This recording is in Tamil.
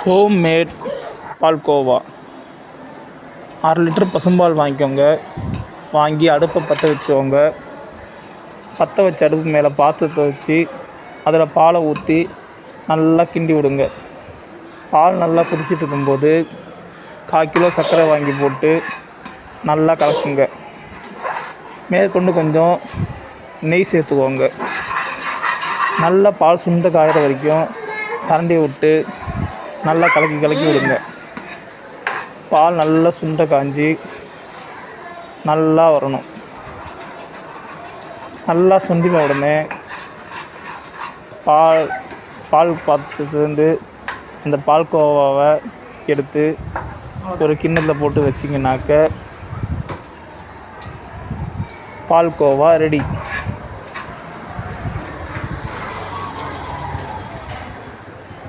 Home made palkova. 1/2 லிட்டர் பசும்பால் வாங்கிக்கோங்க. வாங்கி அடுப்பை பற்ற வச்சுக்கோங்க. பற்ற வச்ச அடுப்பு மேலே பாத்திரத்தை வச்சு அதில் பாலை ஊற்றி நல்லா கிண்டி விடுங்க. பால் நல்லா கொதிச்சிட்டு இருக்கும்போது 1/4 கிலோ சர்க்கரை வாங்கி போட்டு நல்லா கலக்குங்க. மேற்கொண்டு கொஞ்சம் நெய் சேர்த்துக்கோங்க. நல்லா பால் சுண்ட காயிற வரைக்கும் கரண்டியை விட்டு நல்லா கலக்கி விடுங்க. பால் நல்லா சுண்ட காஞ்சி நல்லா வரணும். நல்லா சுண்டின உடனே பால் பாத்திரத்துலேருந்து அந்த பால்கோவாவை எடுத்து ஒரு கிண்ணத்தில் போட்டு வச்சிங்கனாக்க பால்கோவா ரெடி.